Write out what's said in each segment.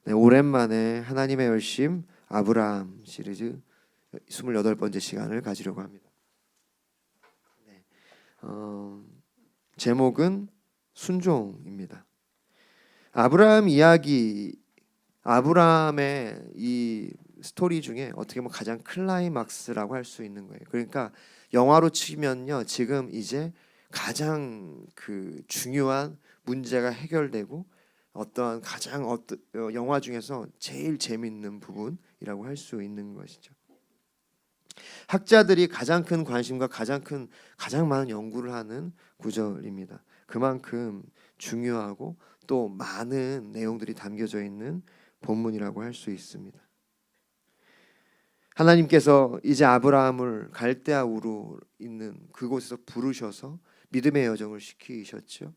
네, 오랜만에 하나님의 열심 아브라함 시리즈 28번째 시간을 가지려고 합니다. 네, 제목은 순종입니다. 아브라함 이야기, 아브라함의 이 스토리 중에 어떻게 보면 가장 클라이막스라고 할 수 있는 거예요. 그러니까 영화로 치면요, 지금 이제 가장 그 중요한 문제가 해결되고 어떠한 가장 영화 중에서 제일 재밌는 부분이라고 할 수 있는 것이죠. 학자들이 가장 큰 관심과 가장 많은 연구를 하는 구절입니다. 그만큼 중요하고 또 많은 내용들이 담겨져 있는 본문이라고 할 수 있습니다. 하나님께서 이제 아브라함을 갈대아 우르 있는 그곳에서 부르셔서 믿음의 여정을 시키셨죠.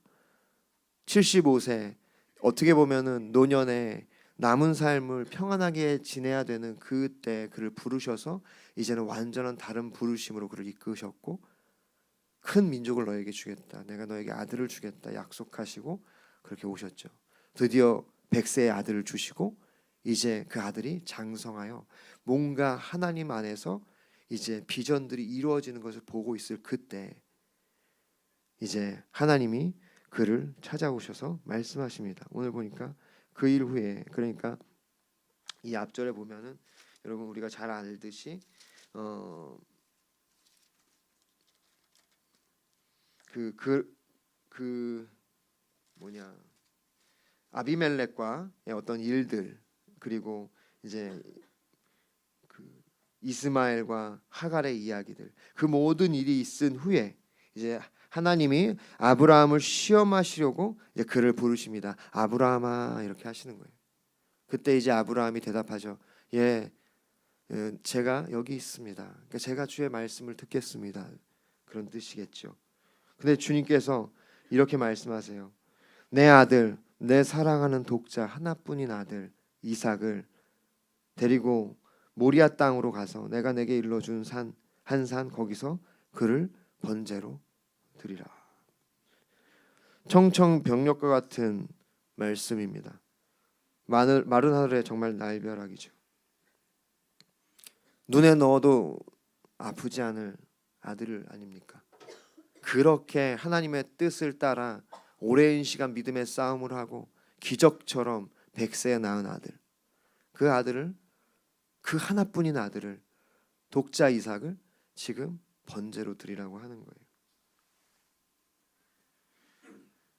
75세 어떻게 보면은 노년에 남은 삶을 평안하게 지내야 되는 그때 그를 부르셔서 이제는 완전한 다른 부르심으로 그를 이끄셨고, 큰 민족을 너에게 주겠다, 내가 너에게 아들을 주겠다 약속하시고 그렇게 오셨죠. 드디어 100세의 아들을 주시고 이제 그 아들이 장성하여 뭔가 하나님 안에서 이제 비전들이 이루어지는 것을 보고 있을 그때 이제 하나님이 그를 찾아오셔서 말씀하십니다. 오늘 보니까 그 일 후에, 그러니까 이 앞절에 보면은 여러분 우리가 잘 알듯이 아비멜렉과 어떤 일들, 그리고 이제 그 이스마엘과 하갈의 이야기들, 그 모든 일이 있은 후에 이제 하나님이 아브라함을 시험하시려고 이제 그를 부르십니다. 아브라함아, 이렇게 하시는 거예요. 그때 이제 아브라함이 대답하죠. 예, 제가 여기 있습니다. 그러니까 제가 주의 말씀을 듣겠습니다. 그런 뜻이겠죠. 근데 주님께서 이렇게 말씀하세요. 내 아들, 내 사랑하는 독자 하나뿐인 아들 이삭을 데리고 모리아 땅으로 가서 내가 내게 일러준 한 산 거기서 그를 번제로 드리라. 청청병력과 같은 말씀입니다. 마른 하늘에 정말 날벼락이죠. 눈에 넣어도 아프지 않을 아들 아닙니까? 그렇게 하나님의 뜻을 따라 오랜 시간 믿음의 싸움을 하고 기적처럼 100세에 낳은 아들, 그 아들을, 그 하나뿐인 아들을, 독자 이삭을 지금 번제로 드리라고 하는 거예요.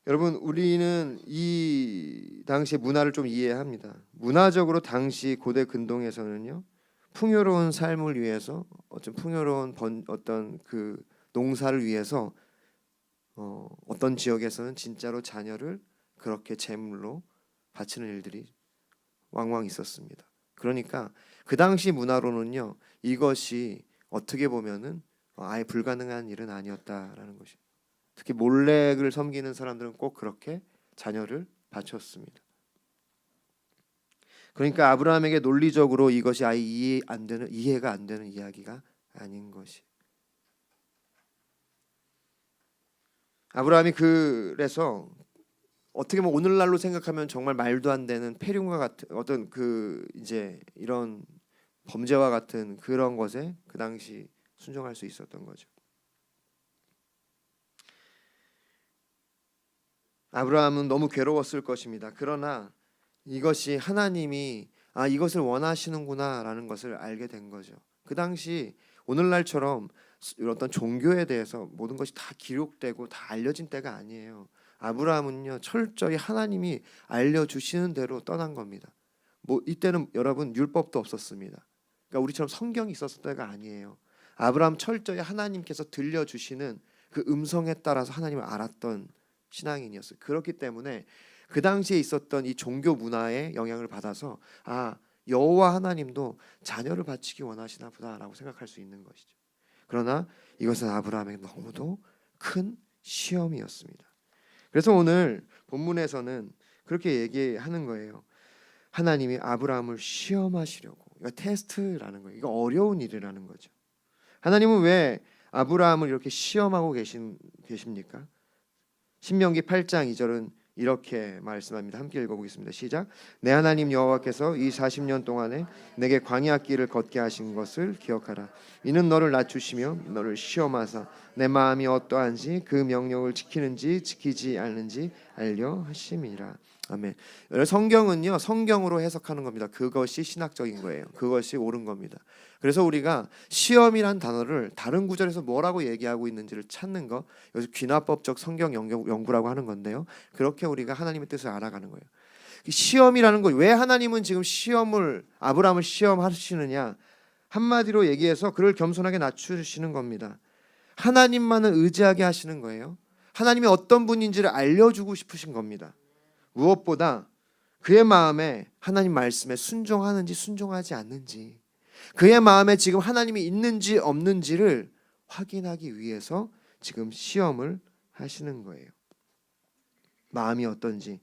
여러분, 우리는 이 당시의 문화를 좀 이해합니다. 문화적으로 당시 고대 근동에서는요, 풍요로운 삶을 위해서, 어떤 풍요로운 어떤 그 농사를 위해서 어떤 지역에서는 진짜로 자녀를 그렇게 제물로 바치는 일들이 왕왕 있었습니다. 그러니까 그 당시 문화로는요, 이것이 어떻게 보면은 아예 불가능한 일은 아니었다라는 것이. 특히 몰렉을 섬기는 사람들은 꼭 그렇게 자녀를 바쳤습니다. 그러니까 아브라함에게 논리적으로 이것이 아예 이해가 안 되는 이야기가 아닌 것이. 아브라함이 그래서 어떻게 보면 오늘날로 생각하면 정말 말도 안 되는 폐륜과 같은 어떤 그 이제 이런 범죄와 같은 그런 것에 그 당시 순종할 수 있었던 거죠. 아브라함은 너무 괴로웠을 것입니다. 그러나 이것이 하나님이 이것을 원하시는구나라는 것을 알게 된 거죠. 그 당시 오늘날처럼 어떤 종교에 대해서 모든 것이 다 기록되고 다 알려진 때가 아니에요. 아브라함은요, 철저히 하나님이 알려주시는 대로 떠난 겁니다. 이때는 여러분 율법도 없었습니다. 그러니까 우리처럼 성경이 있었을 때가 아니에요. 아브라함 철저히 하나님께서 들려주시는 그 음성에 따라서 하나님을 알았던 신앙인이었어요. 그렇기 때문에 그 당시에 있었던 이 종교 문화의 영향을 받아서 여호와 하나님도 자녀를 바치기 원하시나 보다라고 생각할 수 있는 것이죠. 그러나 이것은 아브라함에게 너무도 큰 시험이었습니다. 그래서 오늘 본문에서는 그렇게 얘기하는 거예요. 하나님이 아브라함을 시험하시려고. 이거 테스트라는 거예요. 이거 어려운 일이라는 거죠. 하나님은 왜 아브라함을 이렇게 시험하고 계십니까? 신명기 8장 2절은 이렇게 말씀합니다. 함께 읽어보겠습니다. 시작. 내 하나님 여호와께서 이 40년 동안에 내게 광야 길을 걷게 하신 것을 기억하라. 이는 너를 낮추시며 너를 시험하사 내 마음이 어떠한지 그 명령을 지키는지 지키지 않는지 알려 하심이라. 아멘. 성경은요, 성경으로 해석하는 겁니다. 그것이 신학적인 거예요. 그것이 옳은 겁니다. 그래서 우리가 시험이란 단어를 다른 구절에서 뭐라고 얘기하고 있는지를 찾는 거, 여기서 귀납법적 성경 연구라고 하는 건데요. 그렇게 우리가 하나님의 뜻을 알아가는 거예요. 시험이라는 거, 왜 하나님은 지금 아브라함을 시험하시느냐? 한마디로 얘기해서 그를 겸손하게 낮추시는 겁니다. 하나님만을 의지하게 하시는 거예요. 하나님이 어떤 분인지를 알려주고 싶으신 겁니다. 무엇보다 그의 마음에 하나님 말씀에 순종하는지 순종하지 않는지, 그의 마음에 지금 하나님이 있는지 없는지를 확인하기 위해서 지금 시험을 하시는 거예요. 마음이 어떤지.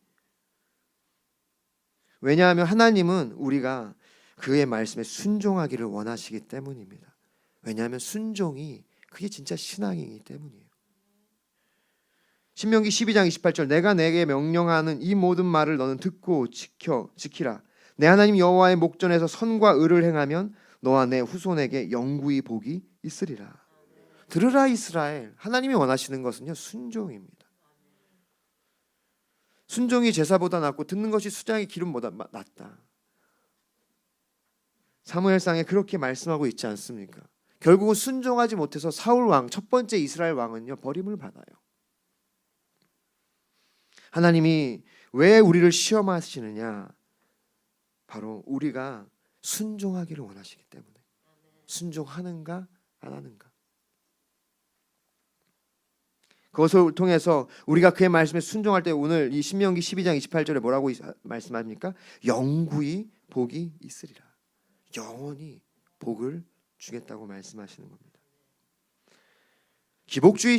왜냐하면 하나님은 우리가 그의 말씀에 순종하기를 원하시기 때문입니다. 왜냐하면 순종이 그게 진짜 신앙이기 때문이에요. 신명기 12장 28절 내가 내게 명령하는 이 모든 말을 너는 듣고 지키라. 내 하나님 여호와의 목전에서 선과 의를 행하면 너와 내 후손에게 영구히 복이 있으리라. 들으라 이스라엘. 하나님이 원하시는 것은요, 순종입니다. 순종이 제사보다 낫고 듣는 것이 수장의 기름보다 낫다. 사무엘상에 그렇게 말씀하고 있지 않습니까? 결국은 순종하지 못해서 사울 왕, 첫 번째 이스라엘 왕은요, 버림을 받아요. 하나님이 왜 우리를 시험하시느냐? 바로 우리가 순종하기를 원하시기 때문에. 순종하는가 안 하는가. 그것을 통해서 우리가 그의 말씀에 순종할 때 오늘 이 신명기 12장 28절에 뭐라고 말씀합니까? 영구히 복이 있으리라. 영원히 복을 주겠다고 말씀하시는 겁니다. 기복주의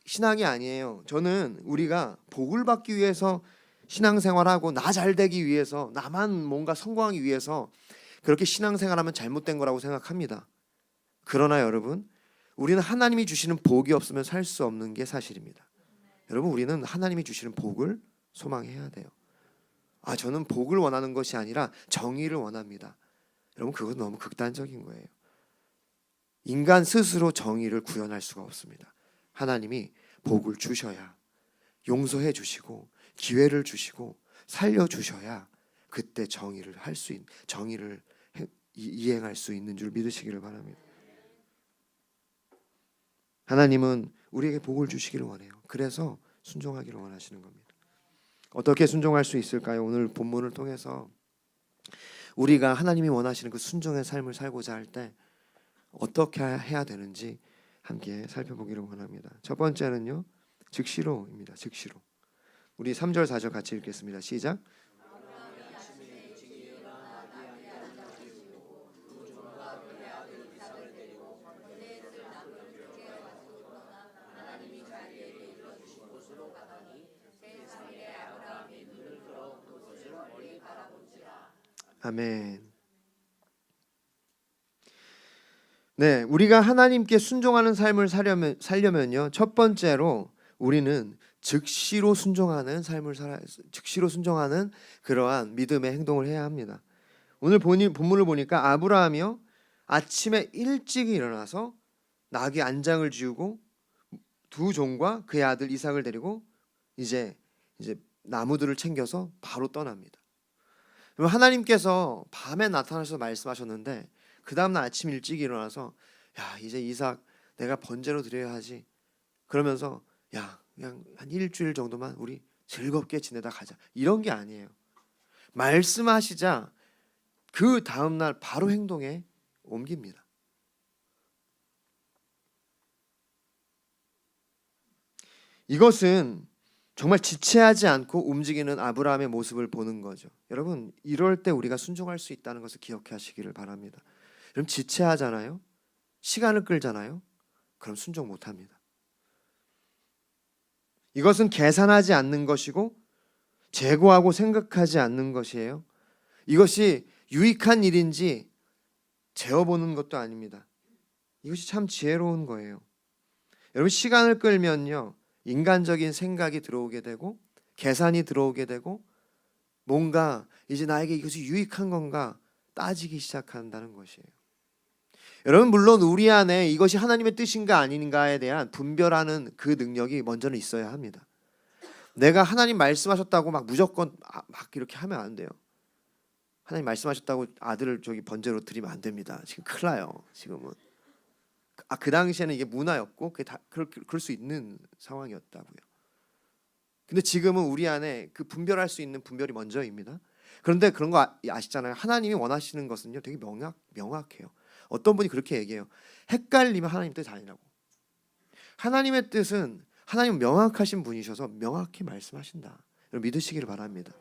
신앙이 아니에요. 저는 우리가 복을 받기 위해서 신앙생활하고 나 잘되기 위해서, 나만 뭔가 성공하기 위해서 그렇게 신앙생활하면 잘못된 거라고 생각합니다. 그러나 여러분, 우리는 하나님이 주시는 복이 없으면 살 수 없는 게 사실입니다. 여러분, 우리는 하나님이 주시는 복을 소망해야 돼요. 저는 복을 원하는 것이 아니라 정의를 원합니다. 여러분, 그건 너무 극단적인 거예요. 인간 스스로 정의를 구현할 수가 없습니다. 하나님이 복을 주셔야, 용서해 주시고 기회를 주시고 살려 주셔야 그때 정의를 이행할 수 있는 줄 믿으시기를 바랍니다. 하나님은 우리에게 복을 주시기를 원해요. 그래서 순종하기를 원하시는 겁니다. 어떻게 순종할 수 있을까요? 오늘 본문을 통해서 우리가 하나님이 원하시는 그 순종의 삶을 살고자 할 때 어떻게 해야 되는지 함께 살펴보기를 원합니다. 첫 번째는요, 즉시로입니다. 즉시로. 우리 3절 4절 같이 읽겠습니다. 시작. 아멘. 네, 우리가 하나님께 순종하는 삶을 살려면요, 첫 번째로 우리는 즉시로 순종하는 그러한 믿음의 행동을 해야 합니다. 오늘 본문을 보니까 아브라함이요, 아침에 일찍 일어나서 나귀 안장을 지우고 두 종과 그의 아들 이삭을 데리고 이제 나무들을 챙겨서 바로 떠납니다. 하나님께서 밤에 나타나셔서 말씀하셨는데 그 다음날 아침 일찍 일어나서 이제 이삭 내가 번제로 드려야 하지, 그러면서 그냥 한 일주일 정도만 우리 즐겁게 지내다 가자, 이런 게 아니에요. 말씀하시자 그 다음날 바로 행동에 옮깁니다. 이것은 정말 지체하지 않고 움직이는 아브라함의 모습을 보는 거죠. 여러분, 이럴 때 우리가 순종할 수 있다는 것을 기억하시기를 바랍니다. 여러분, 지체하잖아요, 시간을 끌잖아요, 그럼 순종 못합니다. 이것은 계산하지 않는 것이고 재고하고 생각하지 않는 것이에요. 이것이 유익한 일인지 재어보는 것도 아닙니다. 이것이 참 지혜로운 거예요. 여러분, 시간을 끌면요, 인간적인 생각이 들어오게 되고 계산이 들어오게 되고 뭔가 이제 나에게 이것이 유익한 건가 따지기 시작한다는 것이에요. 여러분, 물론 우리 안에 이것이 하나님의 뜻인가 아닌가에 대한 분별하는 그 능력이 먼저는 있어야 합니다. 내가 하나님 말씀하셨다고 막 무조건 막 이렇게 하면 안 돼요. 하나님 말씀하셨다고 아들을 저기 번제로 드리면 안 됩니다. 지금 큰일 나요. 지금은. 그 당시에는 이게 문화였고 그게 다 그럴 수 있는 상황이었다고요. 근데 지금은 우리 안에 그 분별할 수 있는 분별이 먼저입니다. 그런데 그런 거 아시잖아요. 하나님이 원하시는 것은요 되게 명확해요. 어떤 분이 그렇게 얘기해요. 헷갈리면 하나님 뜻 아니라고. 하나님의 뜻은 하나님은 명확하신 분이셔서 명확히 말씀하신다. 여러분 믿으시기를 바랍니다.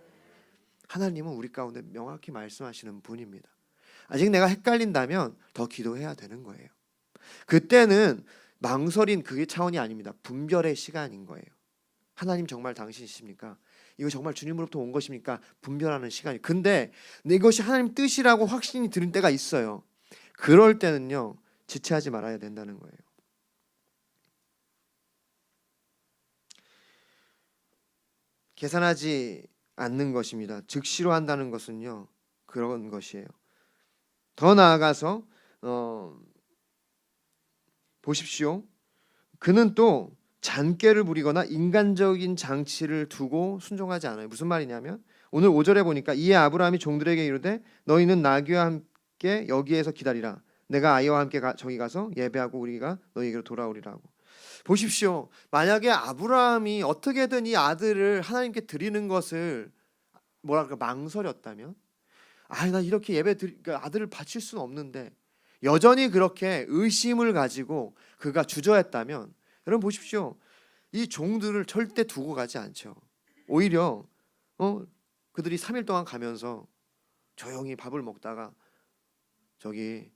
하나님은 우리 가운데 명확히 말씀하시는 분입니다. 아직 내가 헷갈린다면 더 기도해야 되는 거예요. 그때는 망설인 그게 차원이 아닙니다. 분별의 시간인 거예요. 하나님 정말 당신이십니까? 이거 정말 주님으로부터 온 것입니까? 분별하는 시간이. 근데 이것이 하나님 뜻이라고 확신이 드는 때가 있어요. 그럴 때는요 지체하지 말아야 된다는 거예요. 계산하지 않는 것입니다. 즉시로 한다는 것은요 그런 것이에요. 더 나아가서 보십시오. 그는 또 잔꾀를 부리거나 인간적인 장치를 두고 순종하지 않아요. 무슨 말이냐면 오늘 5절에 보니까 이에 아브라함이 종들에게 이르되 너희는 나귀와 함께 여기에서 기다리라. 내가 아이와 함께 저기 가서 예배하고 우리가 너희에게로 돌아오리라고. 보십시오. 만약에 아브라함이 어떻게든 이 아들을 하나님께 드리는 것을 뭐랄까 망설였다면 나 이렇게 그러니까 아들을 바칠 수는 없는데 여전히 그렇게 의심을 가지고 그가 주저했다면 여러분 보십시오. 이 종들을 절대 두고 가지 않죠. 오히려 그들이 3일 동안 가면서 조용히 밥을 먹다가 저기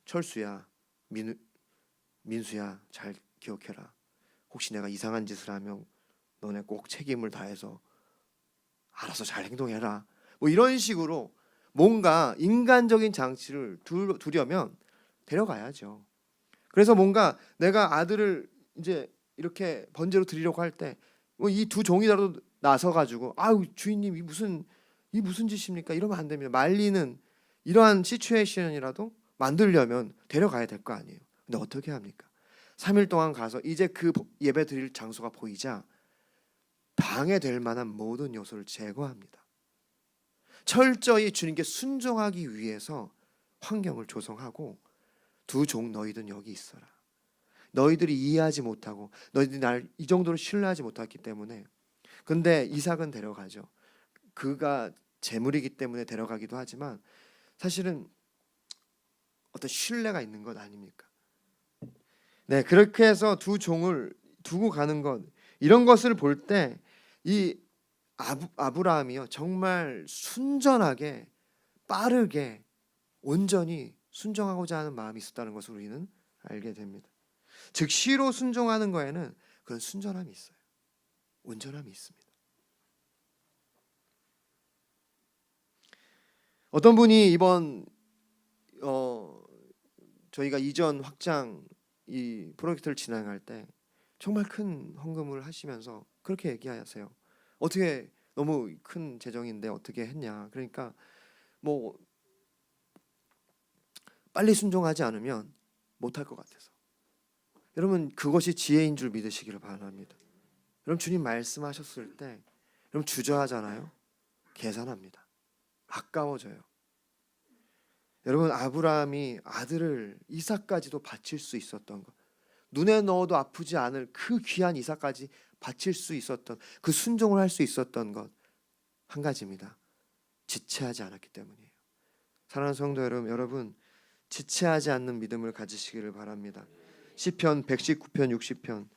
철수야 민수야 잘 기억해라. 혹시 내가 이상한 짓을 하면 너네 꼭 책임을 다해서 알아서 잘 행동해라. 뭐 이런 식으로 뭔가 인간적인 장치를 두려면 데려가야죠. 그래서 뭔가 내가 아들을 이제 이렇게 번제로 드리려고 할 때 이 두 종이라도 나서 가지고 주인님 이 무슨 짓입니까? 이러면 안 됩니다. 말리는 이러한 시츄에이션이라도 만들려면 데려가야 될 거 아니에요. 근데 어떻게 합니까? 3일 동안 가서 이제 그 예배 드릴 장소가 보이자 방해될 만한 모든 요소를 제거합니다. 철저히 주님께 순종하기 위해서 환경을 조성하고 두 종 너희들은 여기 있어라. 너희들이 이해하지 못하고 너희들이 날 이 정도로 신뢰하지 못했기 때문에. 근데 이삭은 데려가죠. 그가 재물이기 때문에 데려가기도 하지만 사실은 어떤 신뢰가 있는 것 아닙니까? 네, 그렇게 해서 두 종을 두고 가는 것, 이런 것을 볼 때 이 아브라함이요 정말 순전하게 빠르게 온전히 순종하고자 하는 마음이 있었다는 것을 우리는 알게 됩니다. 즉시로 순종하는 거에는 그런 순전함이 있어요. 온전함이 있습니다. 어떤 분이 이번 저희가 이전 확장 이 프로젝트를 진행할 때 정말 큰 헌금을 하시면서 그렇게 얘기하세요. 어떻게 너무 큰 재정인데 어떻게 했냐. 그러니까 뭐 빨리 순종하지 않으면 못할 것 같아서. 여러분 그것이 지혜인 줄 믿으시기를 바랍니다. 여러분 주님 말씀하셨을 때 여러분 주저하잖아요. 계산합니다. 아까워져요. 여러분 아브라함이 아들을 이삭까지도 바칠 수 있었던 것, 눈에 넣어도 아프지 않을 그 귀한 이삭까지 바칠 수 있었던 그 순종을 할 수 있었던 것 한 가지입니다. 지체하지 않았기 때문이에요. 사랑하는 성도 여러분 지체하지 않는 믿음을 가지시기를 바랍니다. 시편 119편 60편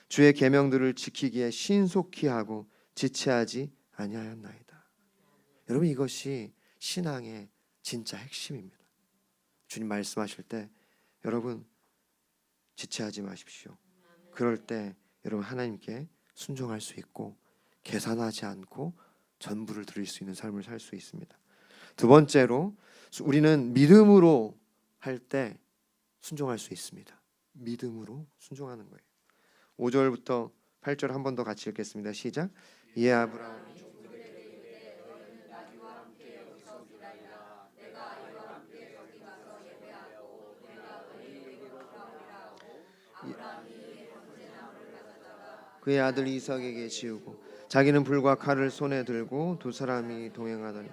주의 계명들을 지키기에 신속히 하고 지체하지 아니하였나이다. 여러분 이것이 신앙의 진짜 핵심입니다. 주님 말씀하실 때 여러분 지체하지 마십시오. 그럴 때 여러분 하나님께 순종할 수 있고 계산하지 않고 전부를 드릴 수 있는 삶을 살 수 있습니다. 두 번째로 우리는 믿음으로 할 때 순종할 수 있습니다. 믿음으로 순종하는 거예요. 5절부터 8절 한 번 더 같이 읽겠습니다. 시작. 예 아브라함 그의 아들 이삭에게 지우고 자기는 불과 칼을 손에 들고 두 사람이 동행하더니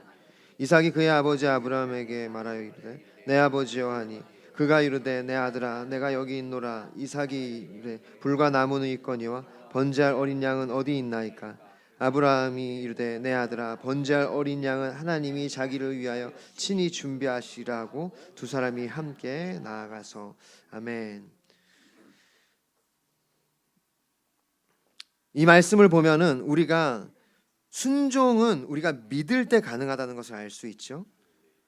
이삭이 그의 아버지 아브라함에게 말하여 이르되 내 아버지여 하니 그가 이르되 내 아들아 내가 여기 있노라. 이삭이 이르되 불과 나무는 있거니와 번제할 어린 양은 어디 있나이까. 아브라함이 이르되 내 아들아 번제할 어린 양은 하나님이 자기를 위하여 친히 준비하시라고 두 사람이 함께 나아가서. 아멘. 이 말씀을 보면은 우리가 순종은 우리가 믿을 때 가능하다는 것을 알 수 있죠.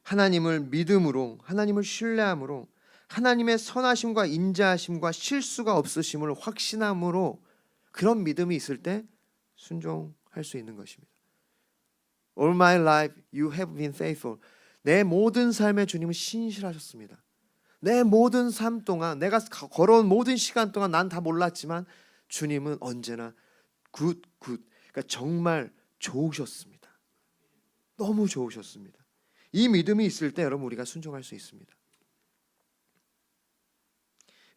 하나님을 믿음으로, 하나님을 신뢰함으로, 하나님의 선하심과 인자하심과 실수가 없으심을 확신함으로 그런 믿음이 있을 때 순종할 수 있는 것입니다. All my life you have been faithful. 내 모든 삶에 주님은 신실하셨습니다. 내 모든 삶 동안 내가 걸어온 모든 시간 동안 난 다 몰랐지만 주님은 언제나 굿. 그러니까 정말 좋으셨습니다. 너무 좋으셨습니다. 이 믿음이 있을 때 여러분 우리가 순종할 수 있습니다.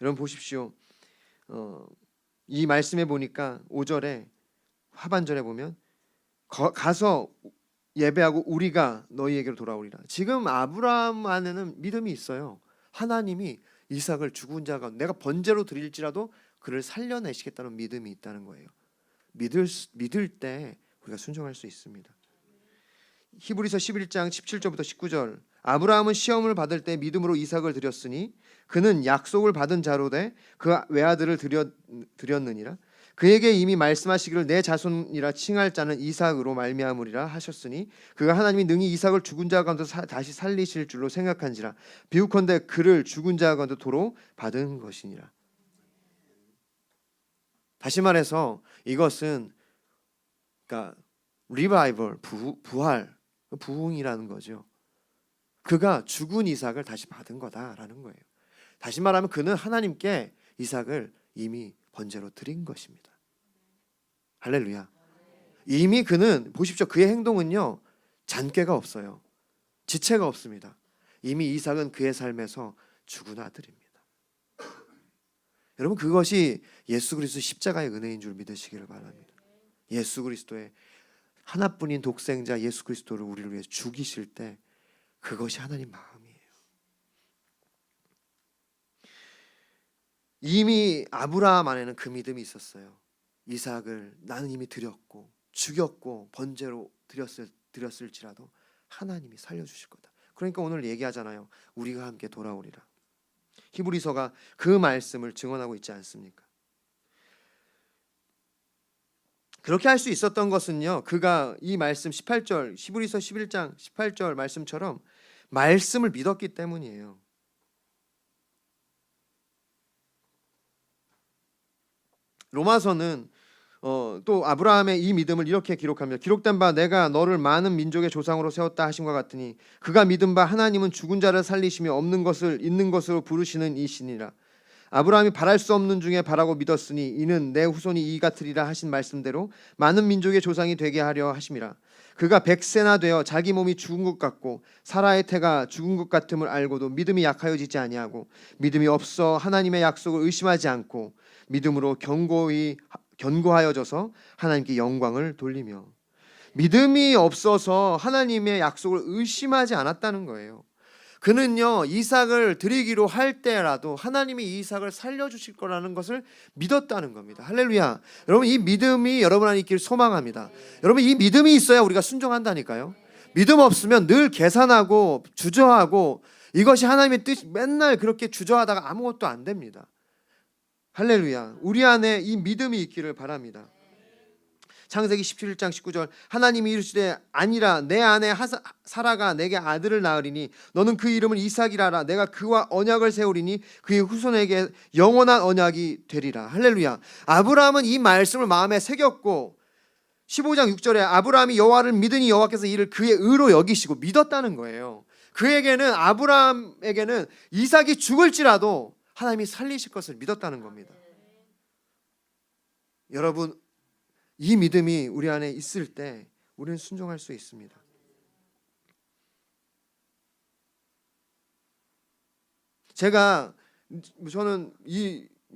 여러분 보십시오. 이 말씀에 보니까 5절에 하반절에 보면 가서 예배하고 우리가 너희에게로 돌아오리라. 지금 아브라함 안에는 믿음이 있어요. 하나님이 이삭을 죽은 자가 내가 번제로 드릴지라도 그를 살려내시겠다는 믿음이 있다는 거예요. 믿을 때 우리가 순종할 수 있습니다. 히브리서 11장 17절부터 19절 아브라함은 시험을 받을 때 믿음으로 이삭을 드렸으니 그는 약속을 받은 자로 돼 그 외아들을 드렸느니라. 그에게 이미 말씀하시기를 내 자손이라 칭할 자는 이삭으로 말미암으리라 하셨으니 그가 하나님이 능히 이삭을 죽은 자 가운데서 다시 살리실 줄로 생각한지라. 비유컨대 그를 죽은 자 가운데 도로 받은 것이니라. 다시 말해서 이것은 그러니까 리바이벌 부활 부흥이라는 거죠. 그가 죽은 이삭을 다시 받은 거다라는 거예요. 다시 말하면 그는 하나님께 이삭을 이미 번제로 드린 것입니다. 할렐루야. 이미 그는 보십시오. 그의 행동은요 잔꾀가 없어요. 지체가 없습니다. 이미 이삭은 그의 삶에서 죽은 아들입니다. 여러분 그것이 예수 그리스도 십자가의 은혜인 줄 믿으시기를 바랍니다. 예수 그리스도의 하나뿐인 독생자 예수 그리스도를 우리를 위해 죽이실 때 그것이 하나님 마음이에요. 이미 아브라함 안에는 그 믿음이 있었어요. 이삭을 나는 이미 드렸고 죽였고 번제로 드렸을지라도 하나님이 살려주실 거다. 그러니까 오늘 얘기하잖아요. 우리가 함께 돌아오리라. 히브리서가 그 말씀을 증언하고 있지 않습니까? 그렇게 할 수 있었던 것은요. 그가 이 말씀 18절 히브리서 11장 18절 말씀처럼 말씀을 믿었기 때문이에요. 로마서는 또 아브라함의 이 믿음을 이렇게 기록합니다. 기록된 바 내가 너를 많은 민족의 조상으로 세웠다 하심과 같으니 그가 믿은 바 하나님은 죽은 자를 살리시며 없는 것을 있는 것으로 부르시는 이시니라. 아브라함이 바랄 수 없는 중에 바라고 믿었으니 이는 내 후손이 이 같으리라 하신 말씀대로 많은 민족의 조상이 되게 하려 하심이라. 그가 100세나 되어 자기 몸이 죽은 것 같고 사라의 태가 죽은 것 같음을 알고도 믿음이 약하여지지 아니하고 믿음이 없어 하나님의 약속을 의심하지 않고 믿음으로 견고하여져서 하나님께 영광을 돌리며. 믿음이 없어서 하나님의 약속을 의심하지 않았다는 거예요. 그는요 이삭을 드리기로 할 때라도 하나님이 이삭을 살려주실 거라는 것을 믿었다는 겁니다. 할렐루야. 여러분 이 믿음이 여러분 안에 있기를 소망합니다. 여러분 이 믿음이 있어야 우리가 순종한다니까요. 믿음 없으면 늘 계산하고 주저하고 이것이 하나님의 뜻 맨날 그렇게 주저하다가 아무것도 안 됩니다. 할렐루야. 우리 안에 이 믿음이 있기를 바랍니다. 창세기 17장 19절 하나님이 이르시되 아니라 내 아내 사라가 내게 아들을 낳으리니 너는 그 이름을 이삭이라라. 내가 그와 언약을 세우리니 그의 후손에게 영원한 언약이 되리라. 할렐루야. 아브라함은 이 말씀을 마음에 새겼고 15장 6절에 아브라함이 여호와를 믿으니 여호와께서 이를 그의 의로 여기시고 믿었다는 거예요. 그에게는 아브라함에게는 이삭이 죽을지라도 하나님이 살리실 것을 믿었다는 겁니다. 여러분, 이 믿음이 우리 안에 있을 때 우리는 순종할 수 있습니다. 저는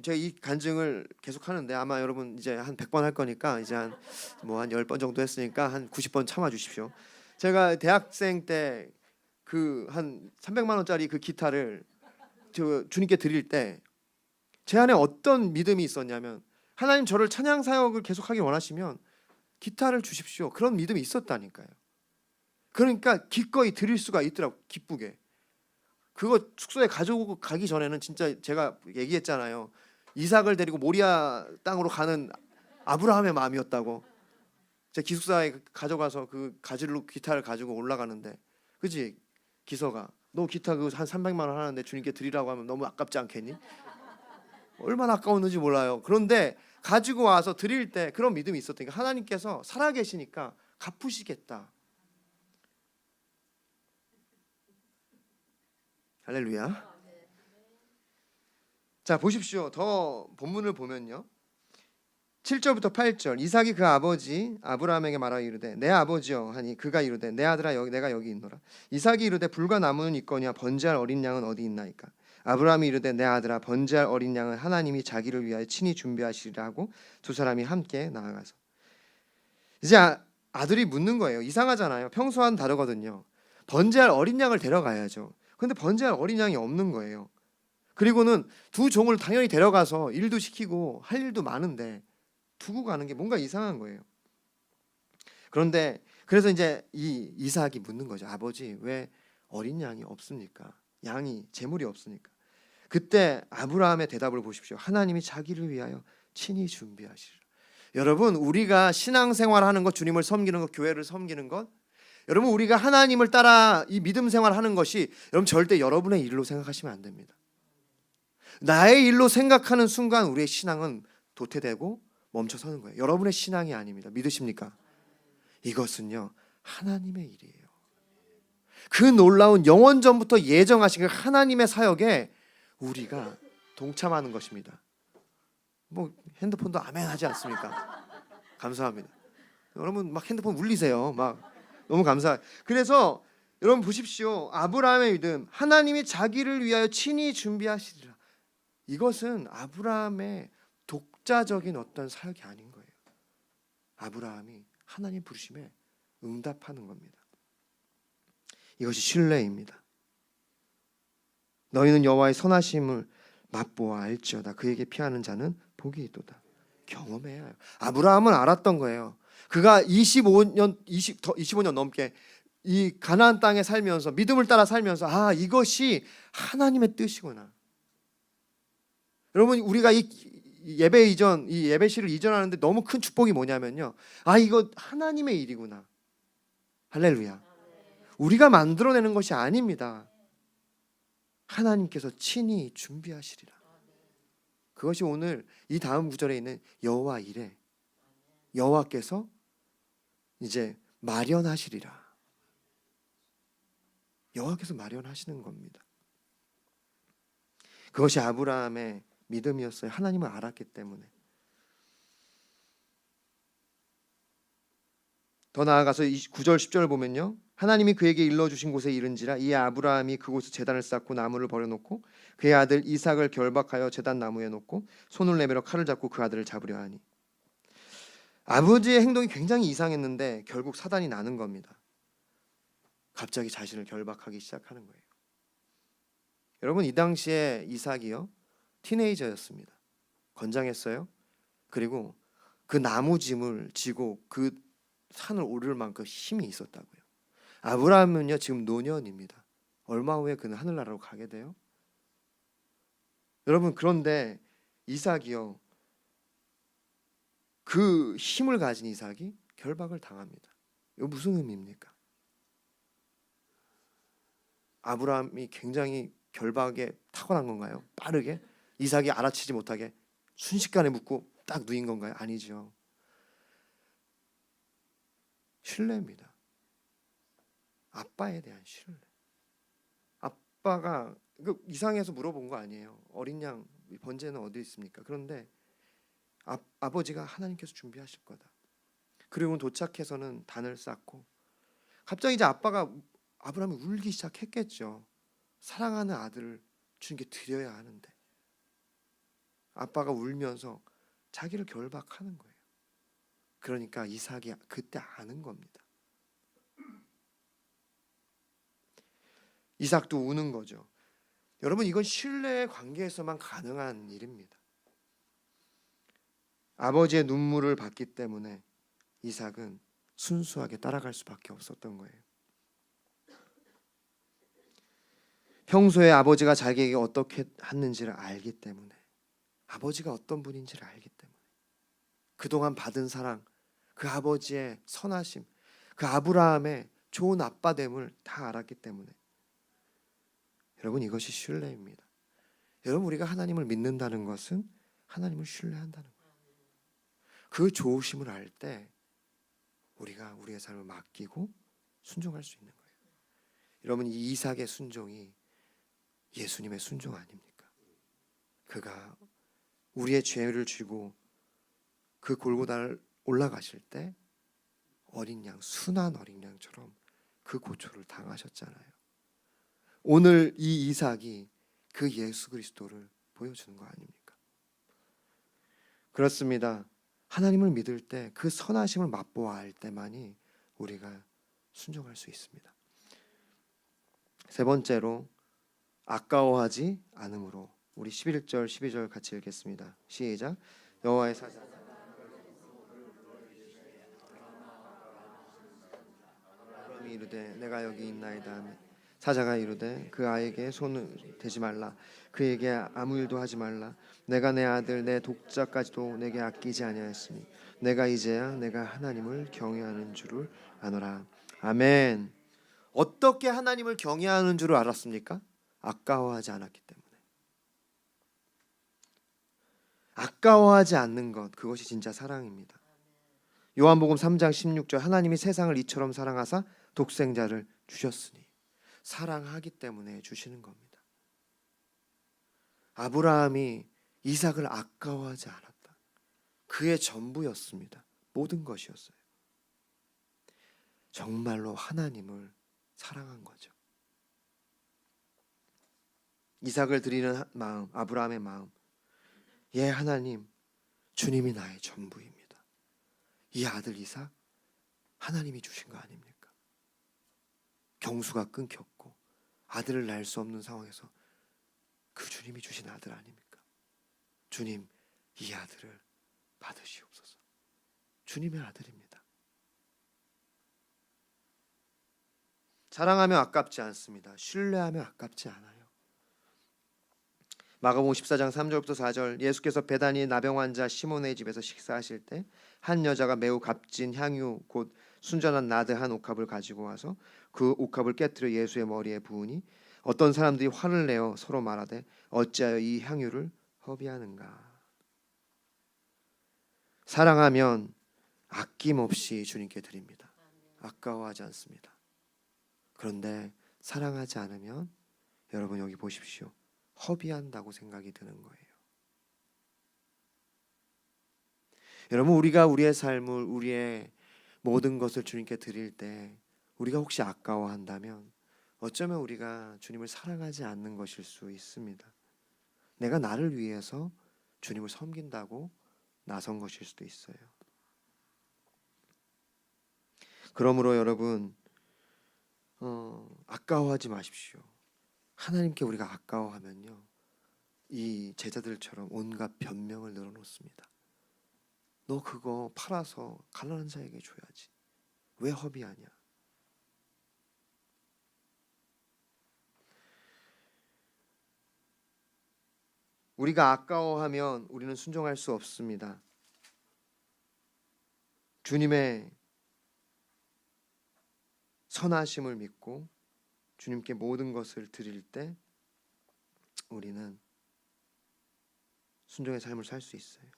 제가 이 간증을 계속 하는데 아마 여러분 이제 한 100번 할 거니까 이제 한 10번 정도 했으니까 한 90번 참아 주십시오. 제가 대학생 때 그 한 300만 원짜리 그 기타를 주님께 드릴 때 제 안에 어떤 믿음이 있었냐면, 하나님 저를 찬양 사역을 계속하기 원하시면 기타를 주십시오. 그런 믿음이 있었다니까요. 그러니까 기꺼이 드릴 수가 있더라고, 기쁘게. 그거 숙소에 가지고 가기 전에는 진짜 제가 얘기했잖아요. 이삭을 데리고 모리아 땅으로 가는 아브라함의 마음이었다고. 제 기숙사에 가져가서 그 가지로 기타를 가지고 올라가는데, 그지 기서가, 너 기타 그거 한 300만 원 하는데 주님께 드리라고 하면 너무 아깝지 않겠니? 얼마나 아까웠는지 몰라요. 그런데 가지고 와서 드릴 때 그런 믿음이 있었다니까. 하나님께서 살아계시니까 갚으시겠다. 할렐루야. 자, 보십시오. 더 본문을 보면요, 7절부터 8절. 이삭이 그 아버지 아브라함에게 말하여 이르되 내 아버지여 하니 그가 이르되 내 아들아 내가 여기 있노라. 이삭이 이르되 불과 나무는 있거니와 번제할 어린 양은 어디 있나이까. 아브라함이 이르되 내 아들아 번제할 어린 양은 하나님이 자기를 위하여 친히 준비하시리라 하고 두 사람이 함께 나아가서. 이제 아들이 묻는 거예요. 이상하잖아요. 평소와는 다르거든요. 번제할 어린 양을 데려가야죠. 근데 번제할 어린 양이 없는 거예요. 그리고는 두 종을 당연히 데려가서 일도 시키고 할 일도 많은데 두고 가는 게 뭔가 이상한 거예요. 그런데 그래서 이제 이 이삭이 묻는 거죠. 아버지, 왜 어린 양이 없습니까? 양이 재물이 없으니까. 그때 아브라함의 대답을 보십시오. 하나님이 자기를 위하여 친히 준비하시리라. 여러분, 우리가 신앙생활하는 것, 주님을 섬기는 것, 교회를 섬기는 것, 여러분 우리가 하나님을 따라 이 믿음 생활하는 것이 여러분 절대 여러분의 일로 생각하시면 안 됩니다. 나의 일로 생각하는 순간 우리의 신앙은 도태되고 멈춰서는 거예요. 여러분의 신앙이 아닙니다. 믿으십니까? 이것은요 하나님의 일이에요. 그 놀라운 영원 전부터 예정하신 그 하나님의 사역에 우리가 동참하는 것입니다. 뭐 핸드폰도 아멘 하지 않습니까? 감사합니다. 여러분 막 핸드폰 울리세요. 막 너무 감사. 그래서 여러분 보십시오. 아브라함의 믿음, 하나님이 자기를 위하여 친히 준비하시리라. 이것은 아브라함의 독자적인 어떤 사역이 아닌 거예요. 아브라함이 하나님 부르심에 응답하는 겁니다. 이것이 신뢰입니다. 너희는 여호와의 선하심을 맛보아 알지어다. 그에게 피하는 자는 복이 있도다. 경험해야 해요. 아브라함은 알았던 거예요. 그가 25년 넘게 이 가나안 땅에 살면서 믿음을 따라 살면서 이것이 하나님의 뜻이구나. 여러분 우리가 이 예배실을 이전하는데 너무 큰 축복이 뭐냐면요. 이거 하나님의 일이구나. 할렐루야. 우리가 만들어내는 것이 아닙니다. 하나님께서 친히 준비하시리라. 그것이 오늘 이 다음 구절에 있는 여호와 이레, 여호와께서 이제 마련하시리라. 여호와께서 마련하시는 겁니다. 그것이 아브라함의 믿음이었어요. 하나님을 알았기 때문에. 더 나아가서 9절 10절을 보면요, 하나님이 그에게 일러주신 곳에 이른지라 이 아브라함이 그곳에 제단을 쌓고 나무를 버려놓고 그의 아들 이삭을 결박하여 제단 나무에 놓고 손을 내밀어 칼을 잡고 그 아들을 잡으려 하니. 아버지의 행동이 굉장히 이상했는데 결국 사단이 나는 겁니다. 갑자기 자신을 결박하기 시작하는 거예요. 여러분 이 당시에 이삭이요 티네이저였습니다. 건장했어요. 그리고 그 나무짐을 지고 그 산을 오를 만큼 힘이 있었다고요. 아브라함은요 지금 노년입니다. 얼마 후에 그는 하늘나라로 가게 돼요. 여러분 그런데 이삭이요 그 힘을 가진 이삭이 결박을 당합니다. 이거 무슨 의미입니까? 아브라함이 굉장히 결박에 타고난 건가요? 빠르게? 이삭이 알아채지 못하게 순식간에 묶고 딱 누인 건가요? 아니죠. 신뢰입니다. 아빠에 대한 신뢰. 아빠가 이상해서 물어본 거 아니에요. 어린 양 번제는 어디 있습니까? 그런데 아버지가 하나님께서 준비하실 거다. 그리고 도착해서는 단을 쌓고 갑자기 이제 아브라함이 울기 시작했겠죠. 사랑하는 아들을 주님께 드려야 하는데 아빠가 울면서 자기를 결박하는 거예요. 그러니까 이삭이 그때 아는 겁니다. 이삭도 우는 거죠. 여러분, 이건 신뢰의 관계에서만 가능한 일입니다. 아버지의 눈물을 봤기 때문에 이삭은 순수하게 따라갈 수밖에 없었던 거예요. 평소에 아버지가 자기에게 어떻게 했는지를 알기 때문에, 아버지가 어떤 분인지를 알기 때문에, 그동안 받은 사랑, 그 아버지의 선하심, 그 아브라함의 좋은 아빠됨을 다 알았기 때문에, 여러분, 이것이 신뢰입니다. 여러분, 우리가 하나님을 믿는다는 것은 하나님을 신뢰한다는 거예요. 그 좋으심을 알 때 우리가 우리의 삶을 맡기고 순종할 수 있는 거예요. 여러분, 이 이삭의 순종이 예수님의 순종 아닙니까? 그가 우리의 죄를 지고 그 골고다를 올라가실 때 어린 양, 순한 어린 양처럼 그 고초를 당하셨잖아요. 오늘 이 이삭이 그 예수 그리스도를 보여주는 거 아닙니까? 그렇습니다. 하나님을 믿을 때 그 선하심을 맛보아 알 때만이 우리가 순종할 수 있습니다. 세 번째로, 아까워하지 않음으로. 우리 11절 12절 같이 읽겠습니다. 시작. 여호와의 사자 아브라함이 이르되 내가 여기 있나이다 하매 사자가 이르되 그 아이에게 손을 대지 말라, 그에게 아무 일도 하지 말라. 내가 내 아들 내 독자까지도 내게 아끼지 아니하였으니 내가 이제야 내가 하나님을 경외하는 줄을 아노라. 아멘. 어떻게 하나님을 경외하는 줄을 알았습니까? 아까워하지 않았기 때문에. 아까워하지 않는 것, 그것이 진짜 사랑입니다. 요한복음 3장 16절, 하나님이 세상을 이처럼 사랑하사 독생자를 주셨으니, 사랑하기 때문에 주시는 겁니다. 아브라함이 이삭을 아까워하지 않았다. 그의 전부였습니다. 모든 것이었어요. 정말로 하나님을 사랑한 거죠. 이삭을 드리는 마음, 아브라함의 마음, 예 하나님, 주님이 나의 전부입니다. 이 아들 이삭 하나님이 주신 거 아닙니까? 경수가 끊겼고 아들을 낳을 수 없는 상황에서 그 주님이 주신 아들 아닙니까? 주님, 이 아들을 받으시옵소서. 주님의 아들입니다. 사랑하며 아깝지 않습니다. 신뢰하며 아깝지 않아요. 마가복음 14장 3절부터 4절, 예수께서 베다니 나병 환자 시몬의 집에서 식사하실 때 한 여자가 매우 값진 향유 곧 순전한 나드 한 옥합을 가지고 와서 그 옥합을 깨뜨려 예수의 머리에 부으니 어떤 사람들이 화를 내어 서로 말하되 어찌하여 이 향유를 허비하는가. 사랑하면 아낌없이 주님께 드립니다. 아까워하지 않습니다. 그런데 사랑하지 않으면, 여러분 여기 보십시오, 허비한다고 생각이 드는 거예요. 여러분, 우리가 우리의 삶을, 우리의 모든 것을 주님께 드릴 때 우리가 혹시 아까워한다면 어쩌면 우리가 주님을 사랑하지 않는 것일 수 있습니다. 내가 나를 위해서 주님을 섬긴다고 나선 것일 수도 있어요. 그러므로 여러분, 아까워하지 마십시오. 하나님께 우리가 아까워하면요, 이 제자들처럼 온갖 변명을 늘어놓습니다. 너 그거 팔아서 가난한 자에게 줘야지. 왜 허비하냐? 우리가 아까워하면 우리는 순종할 수 없습니다. 주님의 선하심을 믿고 주님께 모든 것을 드릴 때 우리는 순종의 삶을 살 수 있어요.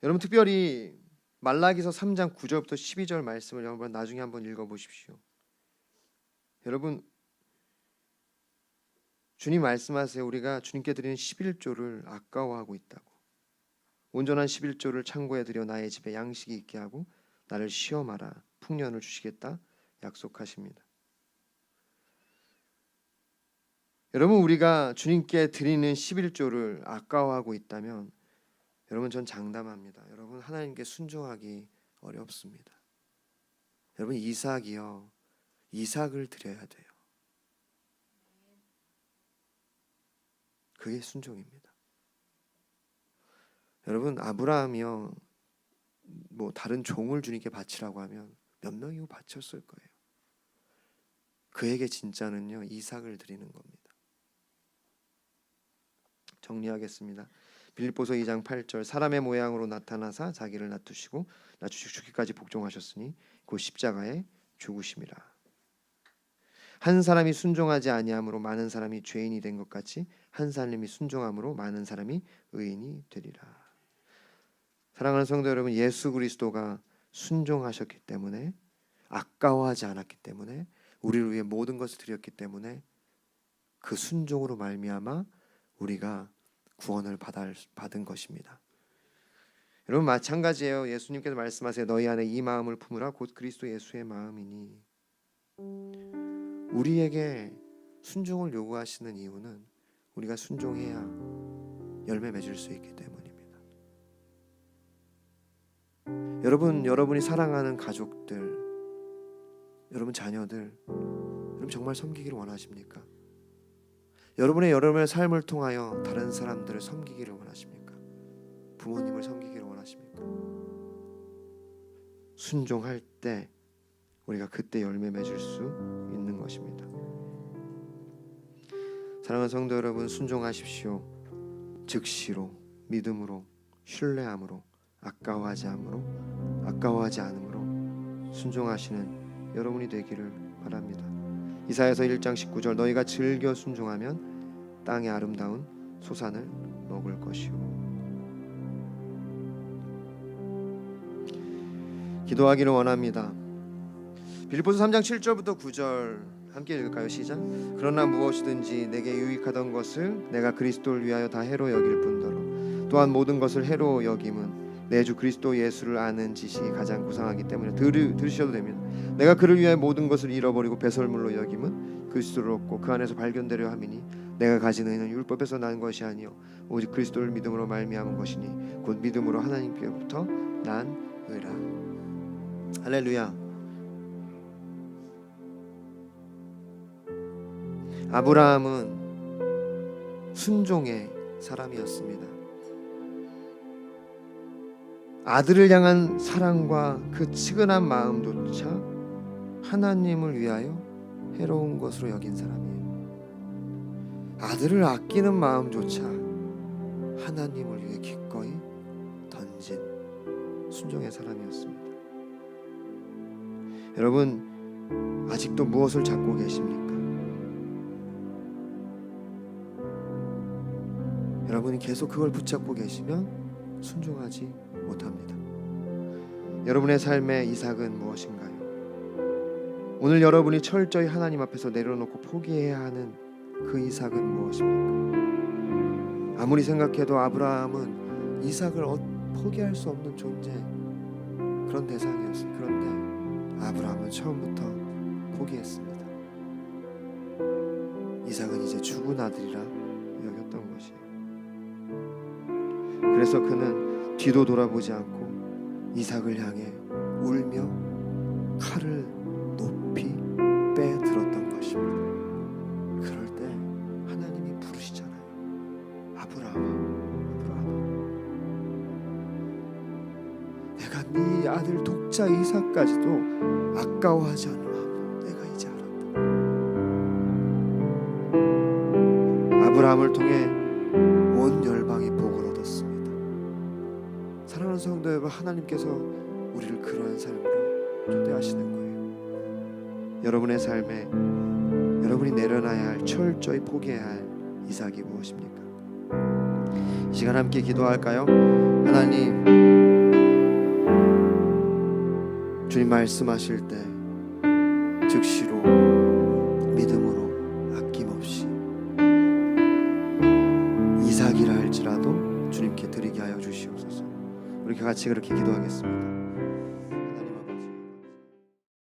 여러분, 특별히 말라기서 3장 9절부터 12절 말씀을 여러분 나중에 한번 읽어보십시오. 여러분, 주님 말씀하세요. 우리가 주님께 드리는 11조를 아까워하고 있다고. 온전한 11조를 창고에 들여 나의 집에 양식이 있게 하고 나를 시험하라. 풍년을 주시겠다 약속하십니다. 여러분, 우리가 주님께 드리는 11조를 아까워하고 있다면 여러분, 전 장담합니다. 여러분, 하나님께 순종하기 어렵습니다. 여러분, 이삭을 드려야 돼요. 그게 순종입니다. 여러분, 아브라함이요, 다른 종을 주님께 바치라고 하면 몇 명이고 바쳤을 거예요. 그에게 진짜는요, 이삭을 드리는 겁니다. 정리하겠습니다. 빌립보서 2장 8절, 사람의 모양으로 나타나사 자기를 낮추시고 죽기까지 복종하셨으니 곧 십자가에 죽으심이라. 한 사람이 순종하지 아니함으로 많은 사람이 죄인이 된 것 같이 한 사람이 순종함으로 많은 사람이 의인이 되리라. 사랑하는 성도 여러분, 예수 그리스도가 순종하셨기 때문에, 아까워하지 않았기 때문에, 우리를 위해 모든 것을 드렸기 때문에 그 순종으로 말미암아 우리가 구원을 받은 것입니다. 여러분, 마찬가지예요. 예수님께서 말씀하세요. 너희 안에 이 마음을 품으라. 곧 그리스도 예수의 마음이니. 우리에게 순종을 요구하시는 이유는 우리가 순종해야 열매 맺을 수 있기 때문입니다. 여러분이 사랑하는 가족들, 여러분 자녀들, 여러분 정말 섬기기를 원하십니까? 여러분의 삶을 통하여 다른 사람들을 섬기기를 원하십니까? 부모님을 섬기기를 원하십니까? 순종할 때 우리가 그때 열매 맺을 수 있는 것입니다. 사랑하는 성도 여러분, 순종하십시오. 즉시로, 믿음으로, 신뢰함으로, 아까워하지 않음으로 순종하시는 여러분이 되기를 바랍니다. 이사야서 1장 19절, 너희가 즐겨 순종하면 땅의 아름다운 소산을 먹을 것이요. 기도하기를 원합니다. 빌립보서 3장 7절부터 9절 함께 읽을까요? 시작. 그러나 무엇이든지 내게 유익하던 것을 내가 그리스도를 위하여 다 해로 여길 뿐더러 또한 모든 것을 해로 여김은 내 주 그리스도 예수를 아는 지식이 가장 구상하기 때문에 들으셔도 됩니다. 내가 그를 위하여 모든 것을 잃어버리고 배설물로 여김은 그리스도를 얻고 그 안에서 발견되려 함이니 내가 가진 의는 율법에서 난 것이 아니요 오직 그리스도를 믿음으로 말미암은 것이니 곧 믿음으로 하나님께로부터 난 의라. 할렐루야. 아브라함은 순종의 사람이었습니다. 아들을 향한 사랑과 그 측은한 마음조차 하나님을 위하여 해로운 것으로 여긴 사람이에요. 아들을 아끼는 마음조차 하나님을 위해 기꺼이 던진 순종의 사람이었습니다. 여러분, 아직도 무엇을 잡고 계십니까? 여러분이 계속 그걸 붙잡고 계시면 순종하지 못합니다. 여러분의 삶의 이삭은 무엇인가요? 오늘 여러분이 철저히 하나님 앞에서 내려놓고 포기해야 하는 그 이삭은 무엇입니까? 아무리 생각해도 아브라함은 이삭을 포기할 수 없는 존재, 그런 대상이었어요. 그런데 아브라함은 처음부터 포기했습니다. 이삭은 이제 죽은 아들이라 여겼던 것이에요. 그래서 그는 뒤도 돌아보지 않고 이삭을 향해 울며 칼을 높이 빼들었던 것입니다. 그럴 때 하나님이 부르시잖아요. 아브라함아, 내가 네 아들 독자 이삭까지도 아까워하지 않으라. 내가 이제 알았다. 아브라함을 통해 온 열방이 복을 얻었습니다. 사랑하는 성도 여러분, 하나님께서 우리를 그러한 삶으로 초대하시는 거예요. 여러분의 삶에 여러분이 내려놔야 할, 철저히 포기해야 할 이삭이 무엇입니까? 이 시간 함께 기도할까요? 하나님, 주님 말씀하실 때 즉시로 믿음으로 아낌없이 이삭이라 할지라도 주님께 드리게 하여 주시옵소서. 같이 그렇게 기도하겠습니다.